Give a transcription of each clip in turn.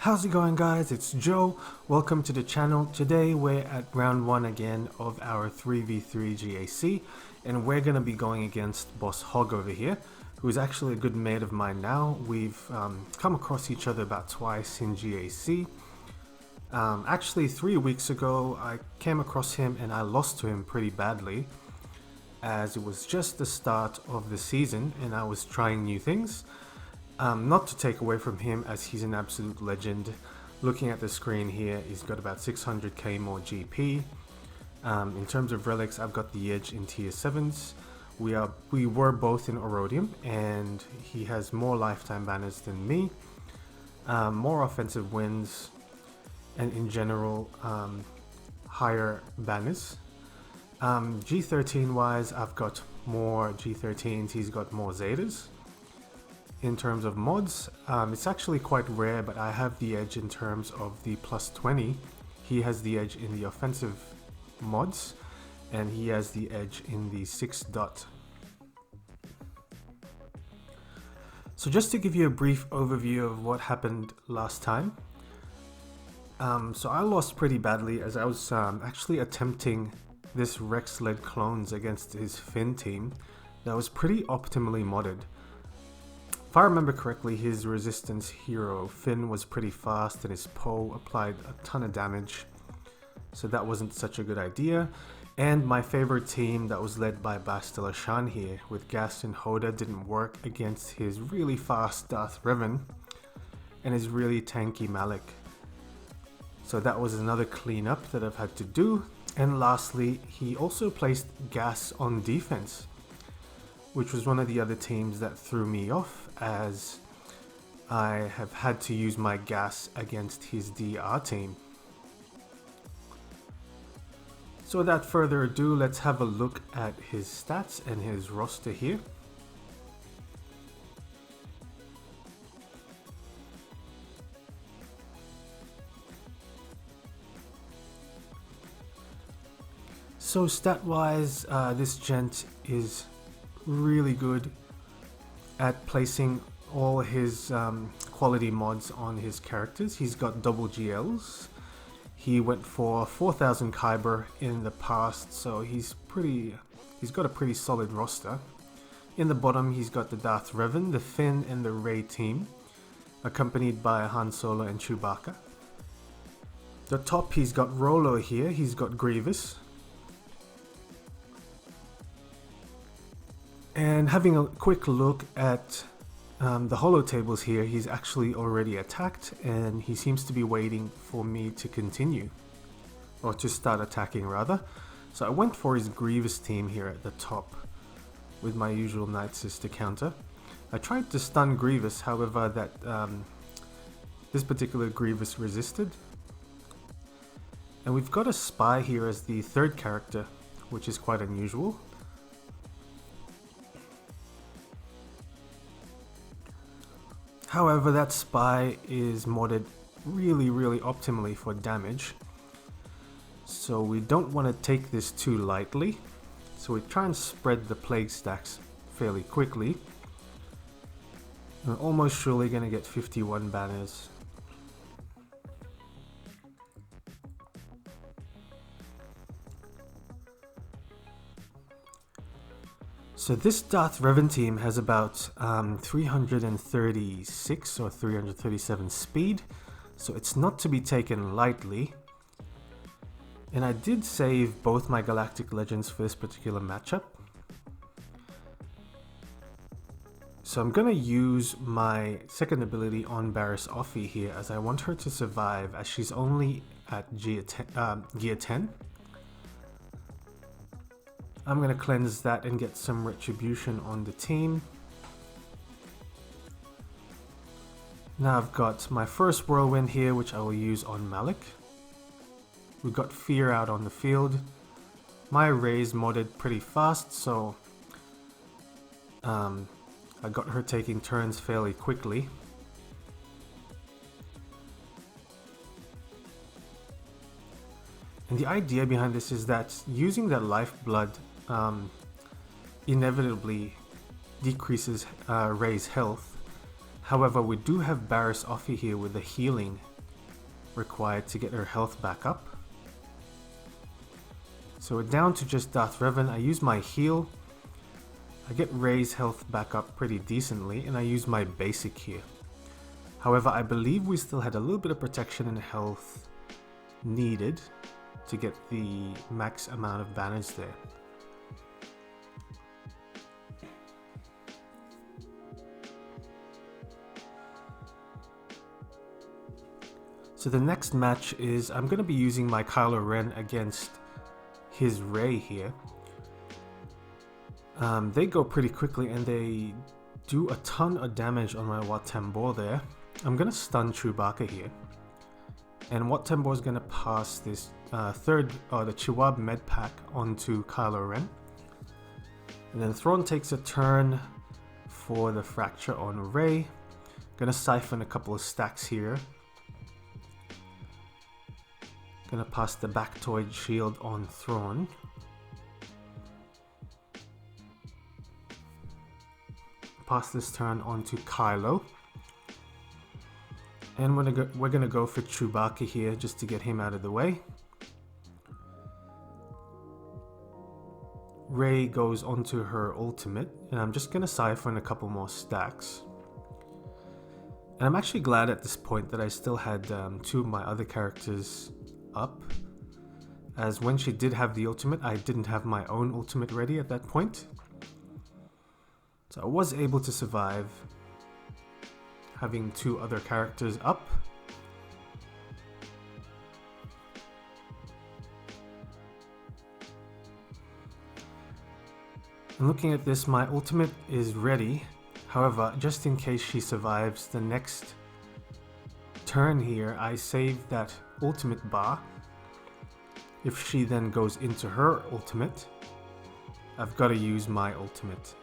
How's it going, guys? It's Joe. Welcome to the channel. Today we're at round 1 again of our 3v3 GAC, and we're going to be going against Boss Hog over here, who is actually a good mate of mine now. We've come across each other about twice in GAC. Actually 3 weeks ago I came across him and I lost to him pretty badly, as it was just the start of the season and I was trying new things. Not to take away from him, as he's an absolute legend. Looking at the screen here, he's got about 600k more GP. In terms of relics, I've got the edge in tier 7s. We were both in Orodium, and he has more lifetime banners than me, more offensive wins, and in general higher banners. G13 wise, I've got more G13s, he's got more Zetas. In terms of mods, it's actually quite rare, but I have the edge in terms of the plus 20. He has the edge in the offensive mods, and he has the edge in the 6 dot. So just to give you a brief overview of what happened last time. So I lost pretty badly, as I was actually attempting this Rex-led clones against his Finn team that was pretty optimally modded. If I remember correctly, his resistance hero Finn was pretty fast and his Poe applied a ton of damage, so that wasn't such a good idea. And my favorite team that was led by Bastila Shan here with Gas and Hoda didn't work against his really fast Darth Revan and his really tanky Malik. So that was another cleanup that I've had to do. And lastly, he also placed Gas on defense, which was one of the other teams that threw me off, as I have had to use my gas against his DR team. So without further ado, let's have a look at his stats and his roster here. So stat wise, this gent is really good at placing all his quality mods on his characters. He's got double GLs. He went for 4000 Kyber in the past, so he's got a pretty solid roster. In the bottom, he's got the Darth Revan, the Finn, and the Rey team, accompanied by Han Solo and Chewbacca. The top, he's got Rolo here. He's got Grievous. And having a quick look at the holo tables here, he's actually already attacked and he seems to be waiting for me to continue, or to start attacking rather. So I went for his Grievous team here at the top with my usual Night Sister counter. I tried to stun Grievous, however this particular Grievous resisted. And we've got a Spy here as the third character, which is quite unusual. However, that Spy is modded really optimally for damage, so we don't want to take this too lightly. So we try and spread the plague stacks fairly quickly. We're almost surely going to get 51 banners. So this Darth Revan team has about 336 or 337 speed, so it's not to be taken lightly. And I did save both my Galactic Legends for this particular matchup. So I'm going to use my second ability on Barriss Offee here, as I want her to survive, as she's only at gear 10. I'm going to cleanse that and get some retribution on the team. Now I've got my first whirlwind here, which I will use on Malik. We've got Fear out on the field. My Rey's modded pretty fast, so I got her taking turns fairly quickly. And the idea behind this is that using that lifeblood inevitably decreases Rey's health. However, we do have Barriss Offee here with the healing required to get her health back up. So we're down to just Darth Revan. I use my heal. I get Rey's health back up pretty decently, and I use my basic here. However, I believe we still had a little bit of protection and health needed to get the max amount of banners there. So the next match is I'm going to be using my Kylo Ren against his Rey here. They go pretty quickly and they do a ton of damage on my Wat Tambor there. I'm going to stun Chewbacca here. And Wat Tambor is going to pass this the Chihuahua med pack onto Kylo Ren. And then Thrawn takes a turn for the fracture on Rey. Going to siphon a couple of stacks here. Gonna pass the Bactoid shield on Thrawn. Pass this turn onto Kylo. And we're gonna go for Chewbacca here just to get him out of the way. Rey goes onto her ultimate, and I'm just gonna siphon a couple more stacks. And I'm actually glad at this point that I still had two of my other characters up, as when she did have the ultimate, I didn't have my own ultimate ready at that point. So I was able to survive having two other characters up. And looking at this, my ultimate is ready. However, just in case she survives the next turn here, I save that ultimate bar. If she then goes into her ultimate, I've got to use my ultimate.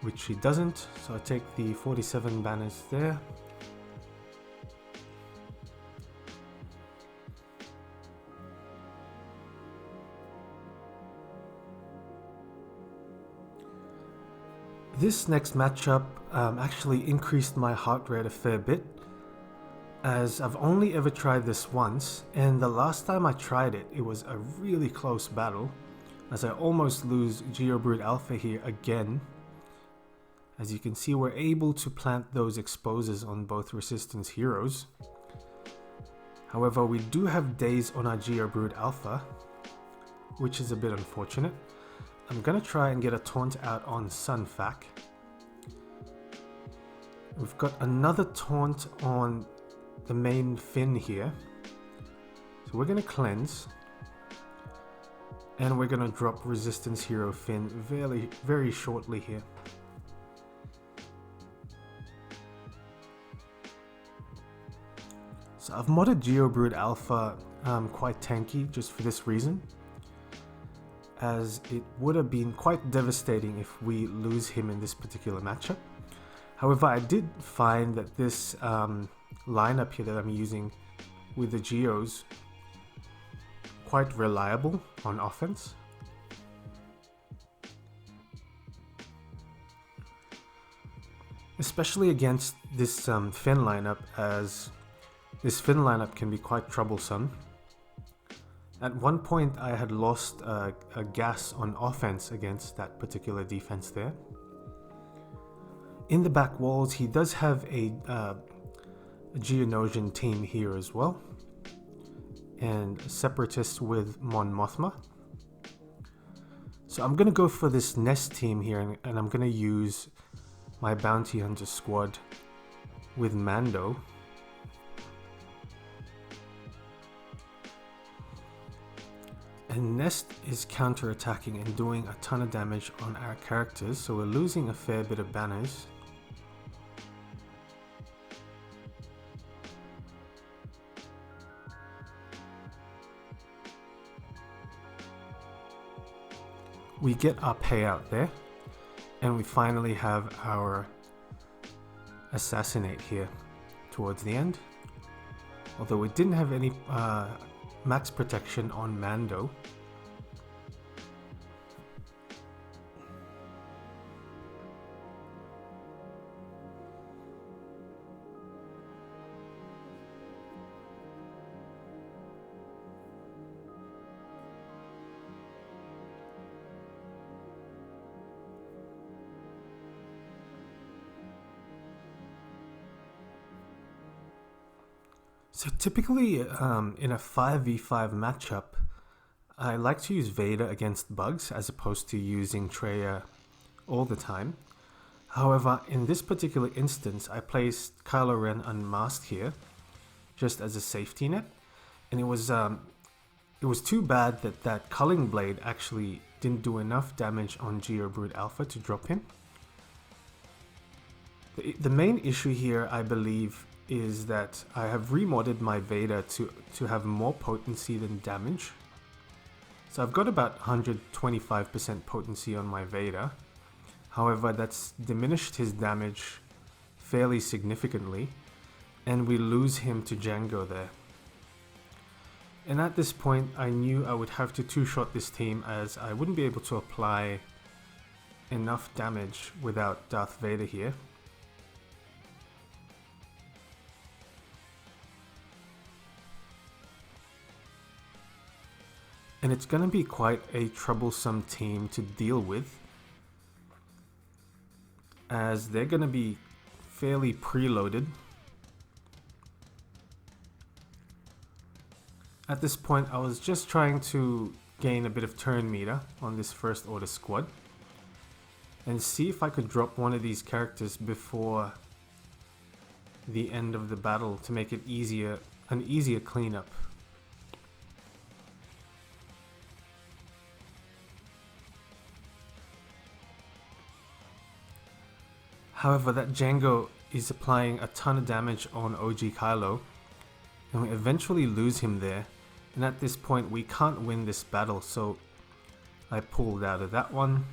Which she doesn't, so I take the 47 banners there. This next matchup actually increased my heart rate a fair bit, as I've only ever tried this once, and the last time I tried it, it was a really close battle, as I almost lose Geobrood Alpha here again. As you can see, we're able to plant those exposures on both Resistance heroes. However, we do have days on our Geobrood Alpha, which is a bit unfortunate. I'm gonna try and get a taunt out on Sunfac. We've got another taunt on the main Finn here. So we're gonna cleanse. And we're gonna drop Resistance Hero Finn very shortly here. So I've modded Geobrood Alpha quite tanky just for this reason, as it would have been quite devastating if we lose him in this particular matchup. However, I did find that this lineup here that I'm using with the Geos quite reliable on offense. Especially against this Finn lineup, as this Finn lineup can be quite troublesome. At one point I had lost a gas on offense against that particular defense there. In the back walls, he does have a Geonosian team here as well, and Separatists with Mon Mothma. So I'm going to go for this Nest team here, and I'm going to use my Bounty Hunter squad with Mando. And Nest is counter-attacking and doing a ton of damage on our characters, so we're losing a fair bit of banners. We get our payout there, and we finally have our assassinate here towards the end. Although we didn't have any max protection on Mando. So typically in a 5v5 matchup, I like to use Vader against bugs as opposed to using Traya all the time. However, in this particular instance, I placed Kylo Ren unmasked here just as a safety net, and it was too bad that that Culling Blade actually didn't do enough damage on Geobrood Alpha to drop him. The main issue here, I believe, is that I have remodded my Vader to have more potency than damage. So I've got about 125% potency on my Vader. However, that's diminished his damage fairly significantly, and we lose him to Jango there. And at this point, I knew I would have to two-shot this team as I wouldn't be able to apply enough damage without Darth Vader here. And it's going to be quite a troublesome team to deal with, as they're going to be fairly preloaded. At this point, I was just trying to gain a bit of turn meter on this first order squad and see if I could drop one of these characters before the end of the battle to make it an easier cleanup. However, that Jango is applying a ton of damage on OG Kylo, and we eventually lose him there, and at this point we can't win this battle, so I pulled out of that one.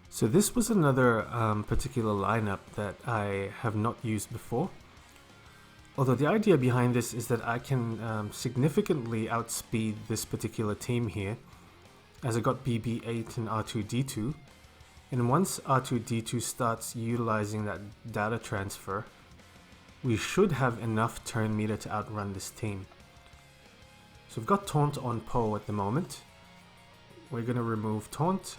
So this was another particular lineup that I have not used before. Although the idea behind this is that I can significantly outspeed this particular team here, as I got BB-8 and R2-D2. And once R2-D2 starts utilizing that data transfer, we should have enough turn meter to outrun this team. So we've got Taunt on Poe at the moment. We're going to remove Taunt.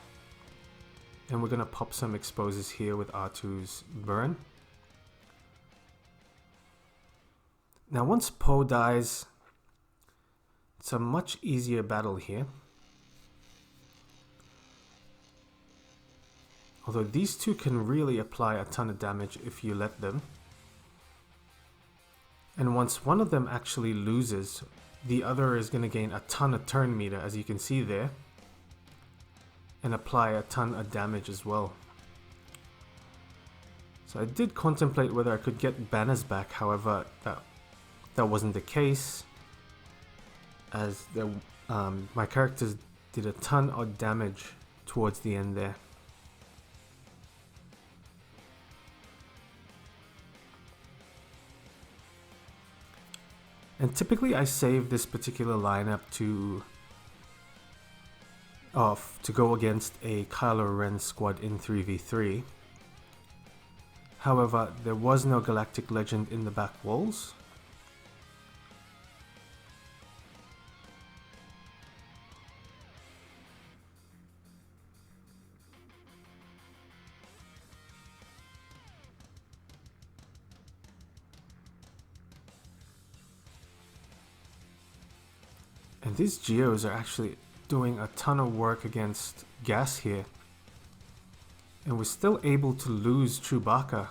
And we're going to pop some exposes here with R2's burn. Now once Poe dies, it's a much easier battle here. Although these two can really apply a ton of damage if you let them. And once one of them actually loses, the other is going to gain a ton of turn meter, as you can see there, and apply a ton of damage as well. So I did contemplate whether I could get banners back, however that wasn't the case, as my characters did a ton of damage towards the end there. And typically I save this particular lineup to go against a Kylo Ren squad in 3v3. However, there was no Galactic Legend in the back walls. And these Geos are actually doing a ton of work against gas here, and we're still able to lose Chewbacca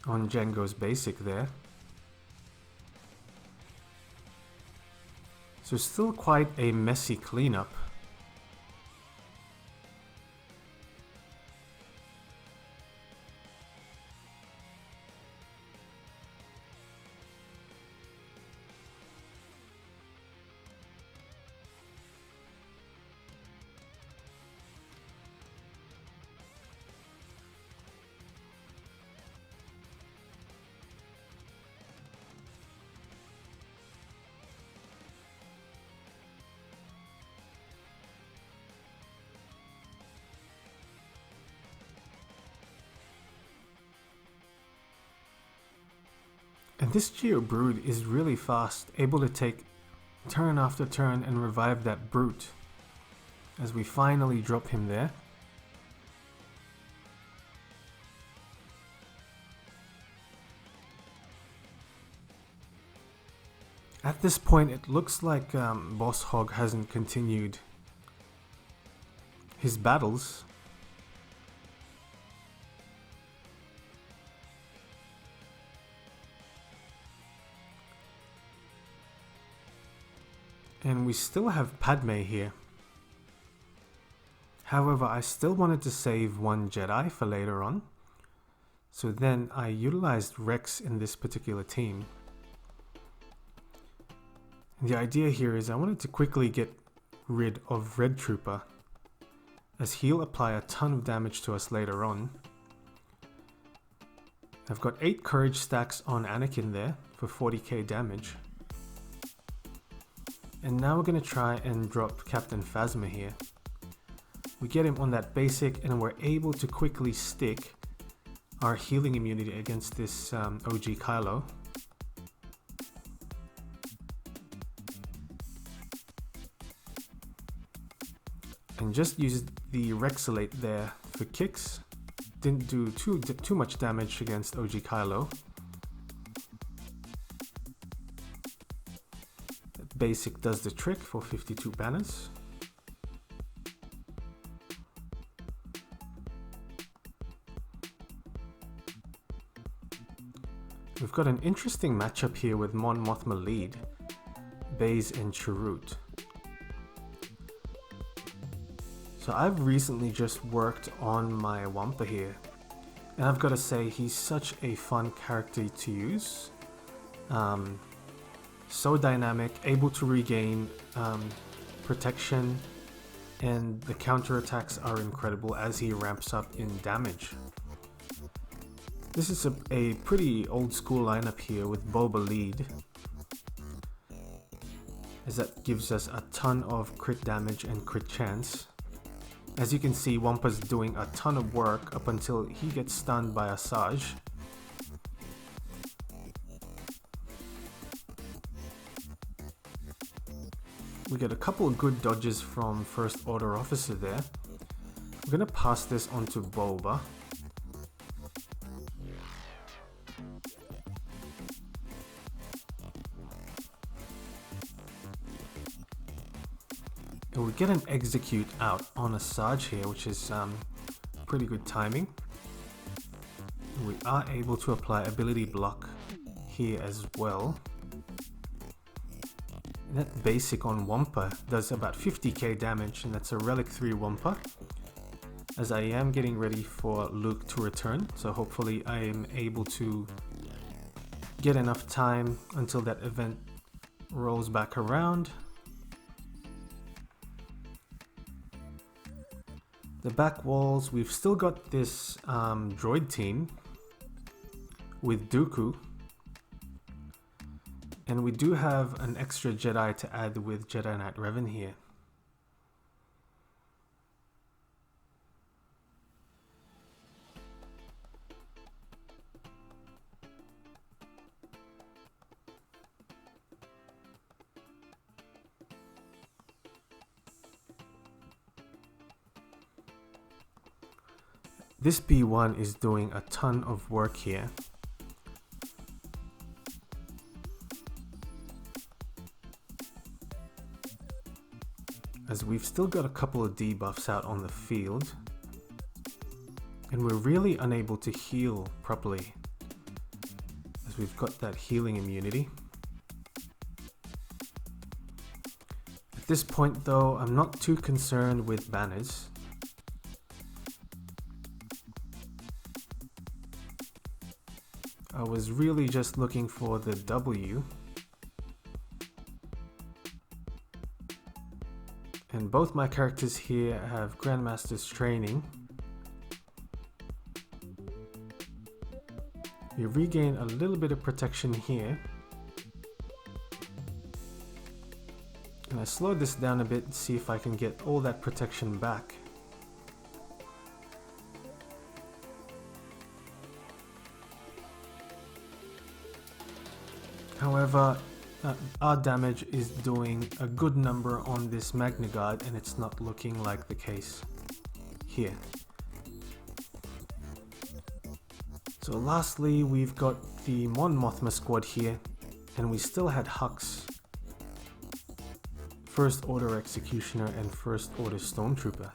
on Jango's basic there. So still quite a messy cleanup. And this Geo Brood is really fast, able to take turn after turn and revive that brute. As we finally drop him there. At this point it looks like Boss Hog hasn't continued his battles. And we still have Padme here. However, I still wanted to save one Jedi for later on. So then I utilized Rex in this particular team. And the idea here is I wanted to quickly get rid of Red Trooper, as he'll apply a ton of damage to us later on. I've got 8 courage stacks on Anakin there for 40k damage. And now we're going to try and drop Captain Phasma here. We get him on that basic and we're able to quickly stick our healing immunity against this OG Kylo. And just used the Rexolate there for kicks. Didn't do too much damage against OG Kylo. Basic does the trick for 52 banners. We've got an interesting matchup here with Mon Mothma lead, Baze and Chirrut. So I've recently just worked on my Wampa here, and I've got to say he's such a fun character to use. So dynamic, able to regain protection, and the counterattacks are incredible as he ramps up in damage. This is a pretty old school lineup here with Boba lead, as that gives us a ton of crit damage and crit chance. As you can see, Wampa's doing a ton of work up until he gets stunned by Asajj. We get a couple of good dodges from First Order Officer there. I'm gonna pass this on to Boba. And we get an execute out on Asajj here, which is pretty good timing. We are able to apply ability block here as well. And that basic on Wampa does about 50k damage, and that's a Relic 3 Wampa. As I am getting ready for Luke to return, so hopefully I am able to get enough time until that event rolls back around. The back walls, we've still got this droid team with Dooku. And we do have an extra Jedi to add with Jedi Knight Revan here. This B1 is doing a ton of work here. As we've still got a couple of debuffs out on the field, and we're really unable to heal properly, as we've got that healing immunity. At this point though, I'm not too concerned with banners. I was really just looking for the W. And both my characters here have Grandmaster's training. You regain a little bit of protection here. And I slowed this down a bit to see if I can get all that protection back. However, our damage is doing a good number on this Magna Guard, and it's not looking like the case here. So lastly, we've got the Mon Mothma squad here, and we still had Hux, First Order Executioner, and First Order Stormtrooper.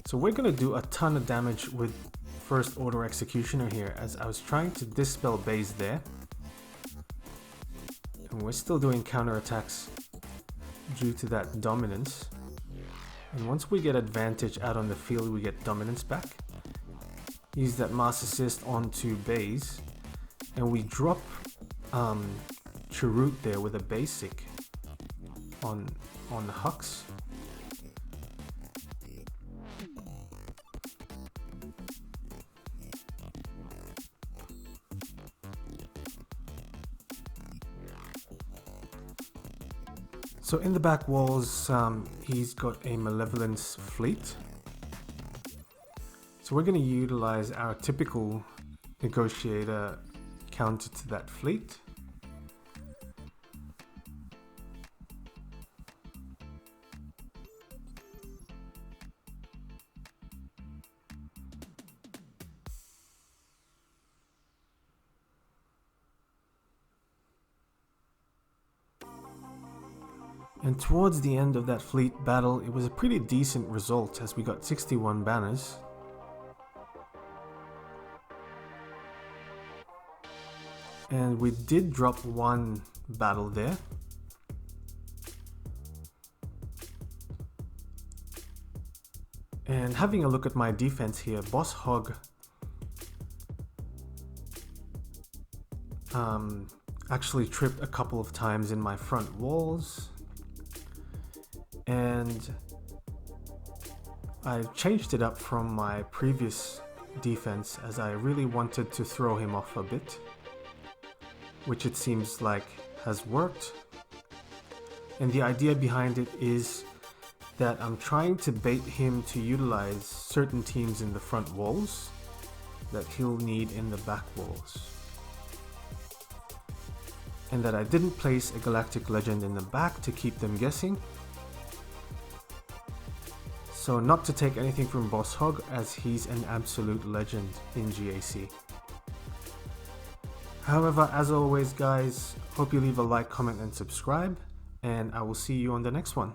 So we're gonna do a ton of damage with First Order Executioner here, as I was trying to dispel base there. And we're still doing counterattacks due to that dominance. And once we get advantage out on the field, we get dominance back. Use that mass assist onto base, and we drop Chirrut there with a basic on Hux. So in the back walls, he's got a Malevolence fleet. So we're going to utilize our typical negotiator counter to that fleet. And towards the end of that fleet battle, it was a pretty decent result as we got 61 banners. And we did drop one battle there. And having a look at my defense here, Boss Hog actually tripped a couple of times in my front walls. And I changed it up from my previous defense as I really wanted to throw him off a bit, which it seems like has worked. And the idea behind it is that I'm trying to bait him to utilize certain teams in the front walls that he'll need in the back walls. And that I didn't place a Galactic Legend in the back to keep them guessing. So not to take anything from Boss Hog, as he's an absolute legend in GAC. However, as always guys, hope you leave a like, comment and subscribe, and I will see you on the next one.